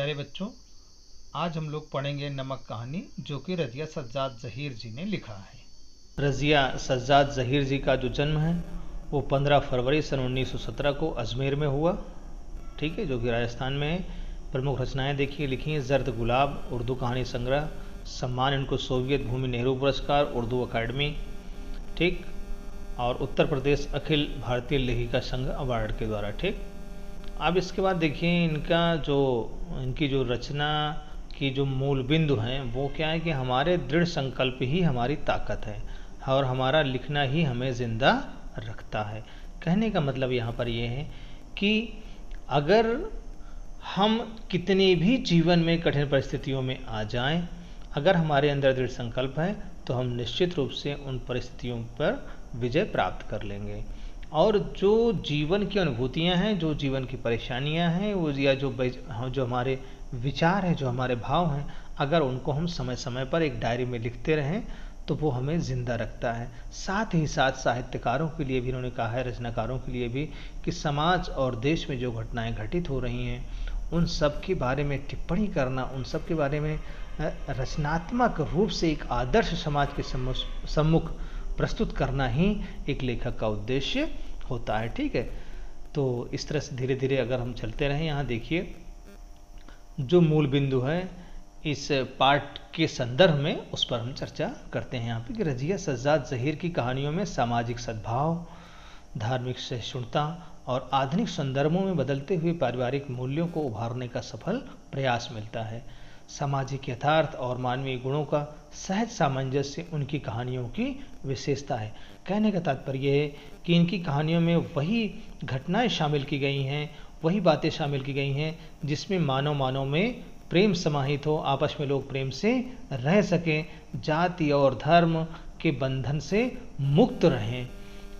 प्यारे बच्चों, आज हम लोग पढ़ेंगे नमक कहानी जो कि रज़िया सज्जाद ज़हीर जी ने लिखा है। रज़िया सज्जाद ज़हीर जी का जो जन्म है वो 15 फरवरी सन 1917 को अजमेर में हुआ, ठीक है, जो कि राजस्थान में है। प्रमुख रचनाएं देखिए लिखी हैं, जर्द गुलाब उर्दू कहानी संग्रह, सम्मान इनको सोवियत भूमि नेहरू पुरस्कार उर्दू अकादमी, ठीक, और उत्तर प्रदेश अखिल भारतीय लेखिका संघ अवार्ड के द्वारा, ठीक। अब इसके बाद देखिए इनकी जो रचना की जो मूल बिंदु हैं वो क्या है कि हमारे दृढ़ संकल्प ही हमारी ताकत है और हमारा लिखना ही हमें ज़िंदा रखता है। कहने का मतलब यहाँ पर ये है कि अगर हम कितनी भी जीवन में कठिन परिस्थितियों में आ जाएं, अगर हमारे अंदर दृढ़ संकल्प है तो हम निश्चित रूप से उन परिस्थितियों पर विजय प्राप्त कर लेंगे। और जो जीवन की अनुभूतियाँ हैं, जो जीवन की परेशानियाँ हैं, वो या जो हमारे विचार हैं, जो हमारे भाव हैं, अगर उनको हम समय समय पर एक डायरी में लिखते रहें तो वो हमें ज़िंदा रखता है। साथ ही साथ साहित्यकारों के लिए भी इन्होंने कहा है, रचनाकारों के लिए भी, कि समाज और देश में जो घटनाएं घटित हो रही हैं उन सब के बारे में टिप्पणी करना, उन सब के बारे में रचनात्मक रूप से एक आदर्श समाज के सम्मुख प्रस्तुत करना ही एक लेखक का उद्देश्य होता है, ठीक है। तो इस तरह से धीरे धीरे अगर हम चलते रहें, यहाँ देखिए जो मूल बिंदु है इस पाठ के संदर्भ में उस पर हम चर्चा करते हैं यहाँ पे कि रज़िया सज्जाद ज़हीर की कहानियों में सामाजिक सद्भाव, धार्मिक सहिष्णुता और आधुनिक संदर्भों में बदलते हुए पारिवारिक मूल्यों को उभारने का सफल प्रयास मिलता है। सामाजिक यथार्थ और मानवीय गुणों का सहज सामंजस्य उनकी कहानियों की विशेषता है। कहने का तात्पर्य है कि इनकी कहानियों में वही घटनाएं शामिल की गई हैं, वही बातें शामिल की गई हैं जिसमें मानव में प्रेम समाहित हो, आपस में लोग प्रेम से रह सकें, जाति और धर्म के बंधन से मुक्त रहें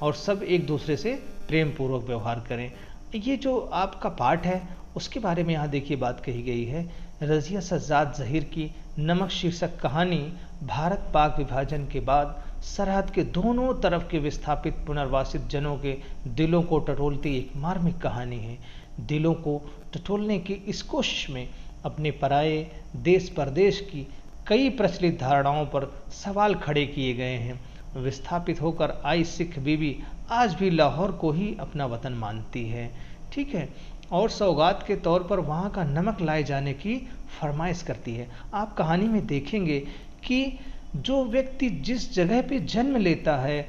और सब एक दूसरे से प्रेम पूर्वक व्यवहार करें। ये जो आपका पाठ है उसके बारे में यहाँ देखिए बात कही गई है। रज़िया सज्जाद ज़हीर की नमक शीर्षक कहानी भारत पाक विभाजन के बाद सरहद के दोनों तरफ के विस्थापित पुनर्वासित जनों के दिलों को टटोलती एक मार्मिक कहानी है। दिलों को टटोलने की इस कोशिश में अपने पराये देश परदेश की कई प्रचलित धारणाओं पर सवाल खड़े किए गए हैं। विस्थापित होकर आई सिख बीबी आज भी लाहौर को ही अपना वतन मानती है, ठीक है, और सौगात के तौर पर वहाँ का नमक लाए जाने की फरमाइश करती है। आप कहानी में देखेंगे कि जो व्यक्ति जिस जगह पे जन्म लेता है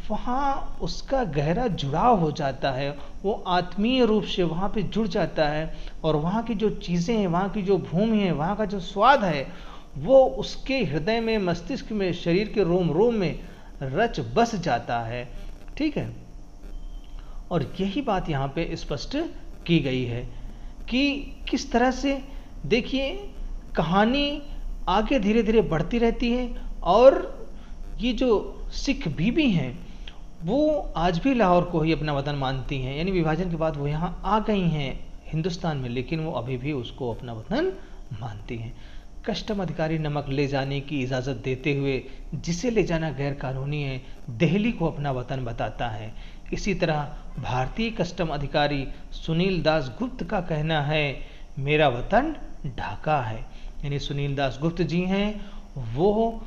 वहाँ उसका गहरा जुड़ाव हो जाता है, वो आत्मीय रूप से वहाँ पे जुड़ जाता है और वहाँ की जो चीज़ें हैं, वहाँ की जो भूमि है, वहाँ का जो स्वाद है वो उसके हृदय में, मस्तिष्क में, शरीर के रोम रोम में रच बस जाता है, ठीक है। और यही बात यहाँ पे स्पष्ट की गई है कि किस तरह से देखिए कहानी आगे धीरे धीरे बढ़ती रहती है और ये जो सिख बीबी हैं वो आज भी लाहौर को ही अपना वतन मानती हैं, यानी विभाजन के बाद वो यहाँ आ गई हैं हिंदुस्तान में, लेकिन वो अभी भी उसको अपना वतन मानती हैं। कस्टम अधिकारी नमक ले जाने की इजाज़त देते हुए जिसे ले जाना गैर कानूनी है, दिल्ली को अपना वतन बताता है। इसी तरह भारतीय कस्टम अधिकारी सुनील दास गुप्त का कहना है मेरा वतन ढाका है, यानी सुनील दास गुप्त जी हैं, वो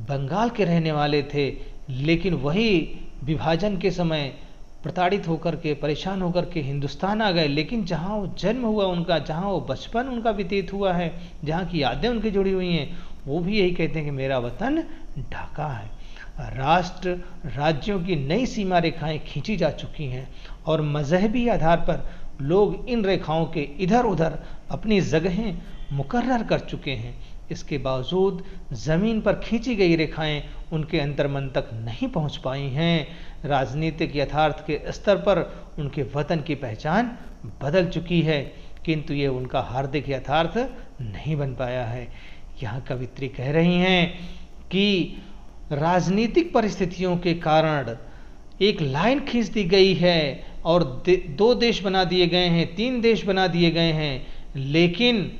बंगाल के रहने वाले थे, लेकिन वही विभाजन के समय प्रताड़ित होकर के, परेशान होकर के हिंदुस्तान आ गए, लेकिन जहाँ वो जन्म हुआ उनका, जहाँ वो बचपन उनका व्यतीत हुआ है, जहाँ की यादें उनकी जुड़ी हुई हैं, वो भी यही कहते हैं कि मेरा वतन ढाका है। राष्ट्र राज्यों की नई सीमा रेखाएं खींची जा चुकी हैं और मजहबी आधार पर लोग इन रेखाओं के इधर उधर अपनी जगहें मुकर्रर कर चुके हैं। इसके बावजूद ज़मीन पर खींची गई रेखाएं उनके अंतर्मन तक नहीं पहुंच पाई हैं। राजनीतिक यथार्थ के स्तर पर उनके वतन की पहचान बदल चुकी है, किंतु ये उनका हार्दिक यथार्थ नहीं बन पाया है। यहाँ कवित्री कह रही हैं कि राजनीतिक परिस्थितियों के कारण एक लाइन खींच दी गई है और 2 देश बना दिए गए हैं, 3 देश बना दिए गए हैं, लेकिन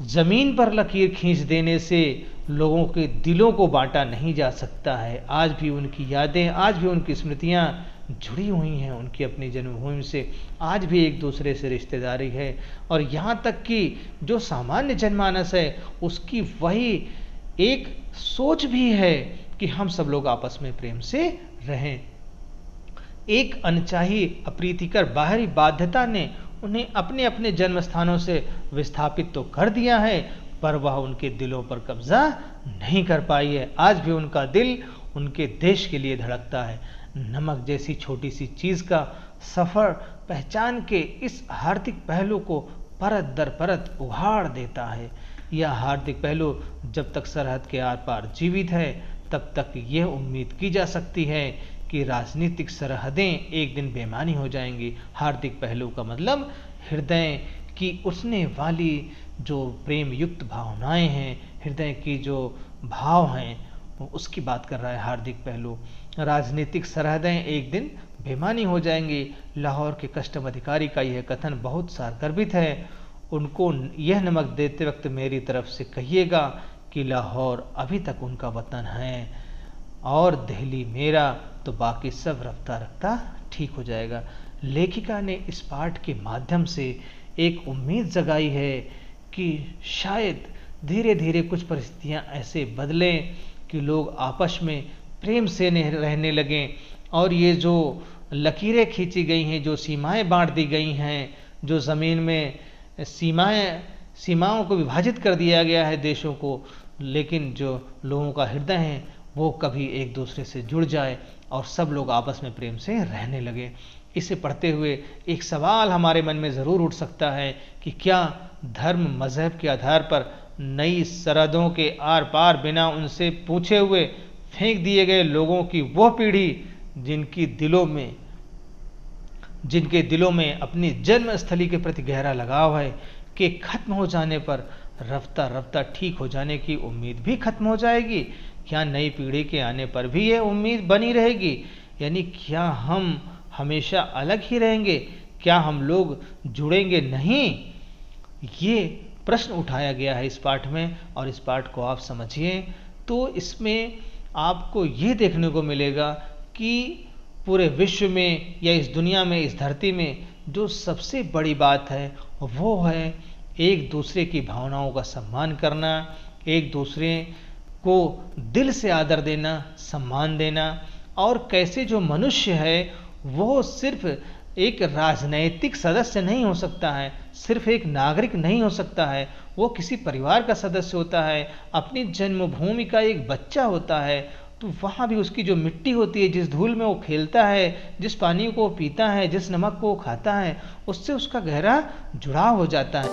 जमीन पर लकीर खींच देने से लोगों के दिलों को बांटा नहीं जा सकता है। आज भी उनकी यादें, आज भी उनकी स्मृतियाँ जुड़ी हुई हैं उनकी अपनी जन्मभूमि से, आज भी एक दूसरे से रिश्तेदारी है। और यहाँ तक कि जो सामान्य जनमानस है उसकी वही एक सोच भी है कि हम सब लोग आपस में प्रेम से रहें। एक अनचाही अप्रीतिकर बाहरी बाध्यता ने उन्हें अपने अपने जन्म स्थानों से विस्थापित तो कर दिया है, पर वह उनके दिलों पर कब्जा नहीं कर पाई है। आज भी उनका दिल उनके देश के लिए धड़कता है। नमक जैसी छोटी सी चीज का सफर पहचान के इस हार्दिक पहलू को परत दर परत उघाड़ देता है। यह हार्दिक पहलू जब तक सरहद के आर पार जीवित है तब तक यह उम्मीद की जा सकती है कि राजनीतिक सरहदें एक दिन बेमानी हो जाएंगी। हार्दिक पहलू का मतलब हृदय की उसने वाली जो प्रेम युक्त भावनाएं हैं, हृदय की जो भाव हैं उसकी बात कर रहा है हार्दिक पहलू। राजनीतिक सरहदें एक दिन बेमानी हो जाएंगी। लाहौर के कस्टम अधिकारी का यह कथन बहुत सारगर्भित है। उनको यह नमक देते वक्त मेरी तरफ से कहिएगा कि लाहौर अभी तक उनका वतन है और दिल्ली मेरा, तो बाकी सब रफ्ता रफ्ता ठीक हो जाएगा। लेखिका ने इस पाठ के माध्यम से एक उम्मीद जगाई है कि शायद धीरे धीरे कुछ परिस्थितियां ऐसे बदलें कि लोग आपस में प्रेम से रहने लगें, और ये जो लकीरें खींची गई हैं, जो सीमाएं बांट दी गई हैं, जो ज़मीन में सीमाओं को विभाजित कर दिया गया है देशों को, लेकिन जो लोगों का हृदय है वो कभी एक दूसरे से जुड़ जाए और सब लोग आपस में प्रेम से रहने लगे। इसे पढ़ते हुए एक सवाल हमारे मन में ज़रूर उठ सकता है कि क्या धर्म मजहब के आधार पर नई सरहदों के आर पार बिना उनसे पूछे हुए फेंक दिए गए लोगों की वह पीढ़ी जिनके दिलों में अपनी जन्मस्थली के प्रति गहरा लगाव है, कि खत्म हो जाने पर रफ्ता रफ्ता ठीक हो जाने की उम्मीद भी खत्म हो जाएगी? क्या नई पीढ़ी के आने पर भी यह उम्मीद बनी रहेगी? यानी क्या हम हमेशा अलग ही रहेंगे? क्या हम लोग जुड़ेंगे नहीं? ये प्रश्न उठाया गया है इस पाठ में, और इस पाठ को आप समझिए तो इसमें आपको ये देखने को मिलेगा कि पूरे विश्व में या इस दुनिया में, इस धरती में जो सबसे बड़ी बात है वो है एक दूसरे की भावनाओं का सम्मान करना, एक दूसरे को दिल से आदर देना, सम्मान देना, और कैसे जो मनुष्य है वो सिर्फ एक राजनैतिक सदस्य नहीं हो सकता है, सिर्फ एक नागरिक नहीं हो सकता है, वो किसी परिवार का सदस्य होता है, अपनी जन्मभूमि का एक बच्चा होता है। तो वहाँ भी उसकी जो मिट्टी होती है, जिस धूल में वो खेलता है, जिस पानी को वो पीता है, जिस नमक को वो खाता है, उससे उसका गहरा जुड़ाव हो जाता है।